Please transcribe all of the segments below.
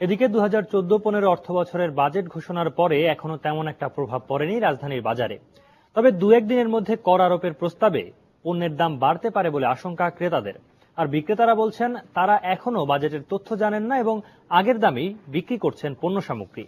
এদিকে 2014-15 অর্থবছরের বাজেট ঘোষণার পরে এখনো তেমন একটা প্রভাব পড়েনি রাজধানীর বাজারে। তবে দু একদিনের মধ্যে কর আরোপের প্রস্তাবে পণ্যের দাম বাড়তে পারে বলে আশঙ্কা ক্রেতাদের। আর বিক্রেতারা বলছেন তারা এখনো বাজেটের তথ্য জানেন না এবং আগের দামেই বিক্রি করছেন পণ্য সামগ্রী।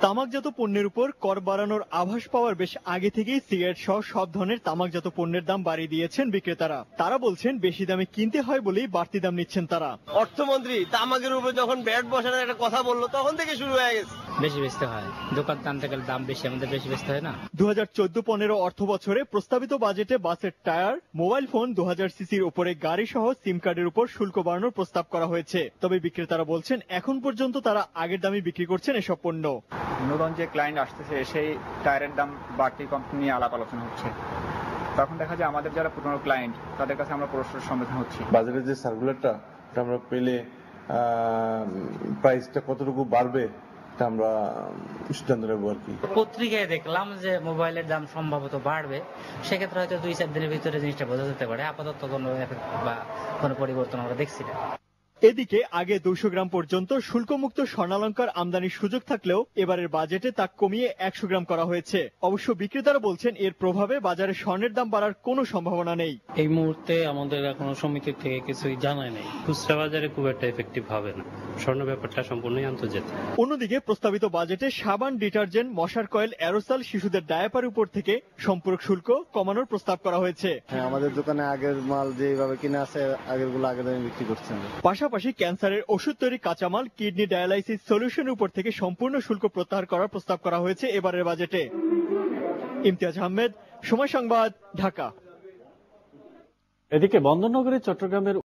তামাকজাত পণ্যের উপর কর বাড়ানোর আভাস পাওয়ার বেশ আগে থেকেই সিগারেট সহ সব ধরনের তামাকজাত পণ্যের দাম বাড়িয়ে দিয়েছেন বিক্রেতারা। তারা বলছেন বেশি দামে কিনতে হয় বলেই বাড়তি দাম নিচ্ছেন তারা। অর্থমন্ত্রী তামাকের উপর যখন ব্যাট বসানোর একটা কথা বললো তখন থেকে শুরু হয়ে গেছে। বেশি বেচতে হয়, দোকান টানতে গেলে দাম বেশি, আমাদের বেশি বেচতে হয় না। 2014-15 অর্থ বছরে প্রস্তাবিত বাজেটে বাসের টায়ার, মোবাইল ফোন, 2000 সিসির উপরে গাড়ি সহ সিম কার্ডের উপর শুল্ক বাড়ানোর প্রস্তাব করা হয়েছে। তবে বিক্রেতারা বলছেন এখন পর্যন্ত তারা আগের দামে বিক্রি করছেন এসব পণ্য। নতুন যে ক্লায়েন্ট আসতেছে সেই টায়ারের দাম বাড়তি কম নিয়ে আলাপ আলোচনা হচ্ছে, তখন দেখা যায় আমাদের যারা পুরনো ক্লায়েন্ট তাদের কাছে আমরা প্রশ্নের সম্মুখীন হচ্ছি। বাজারের যে সার্কুলারটা আমরা পেলে প্রাইসটা কতটুকু বাড়বে আমরা সিদ্ধান্ত নেব আর কি। পত্রিকায় দেখলাম যে মোবাইলের দাম সম্ভবত বাড়বে, সেক্ষেত্রে হয়তো 2-4 দিনের ভিতরে জিনিসটা বোঝা যেতে পারে। আপাতত কোনো পরিবর্তন আমরা দেখছি না। এদিকে আগে 200 গ্রাম পর্যন্ত শুল্কমুক্ত স্বর্ণালংকার আমদানির সুযোগ থাকলেও এবারের বাজেটে তা কমিয়ে 100 গ্রাম করা হয়েছে। অবশ্য বিক্রেতারা বলছেন এর প্রভাবে বাজারে স্বর্ণের দাম বাড়ার কোনো সম্ভাবনা নেই। এই মুহূর্তে আমাদের এখনো সমিতি থেকে কিছুই জানায় নেই, খুচরা বাজারে খুব একটা এফেক্টিভ হবে না, স্বর্ণ ব্যাপারটা সম্পূর্ণই আন্তর্জাতিক। অন্যদিকে প্রস্তাবিত বাজেটে সাবান, ডিটারজেন্ট, মশার কয়েল, অ্যারোসল, শিশুদের ডায়াপার উপর থেকে সম্পূরক শুল্ক কমানোর প্রস্তাব করা হয়েছে। আমাদের দোকানে আগের মাল যেভাবে কিনে আছে আগেরগুলো আগের দামে বিক্রি করছেন। পাশাপাশি ক্যান্সারের ওষুধ তৈরি কাঁচামাল, কিডনি ডায়ালাইসিস সলিউশনের উপর থেকে সম্পূর্ণ শুল্ক প্রত্যাহার করার প্রস্তাব করা হয়েছে এবারের বাজেটে। ইমতিয়াজ আহমেদ, সময় সংবাদ, ঢাকা। এদিকে বন্দরনগরী চট্টগ্রামের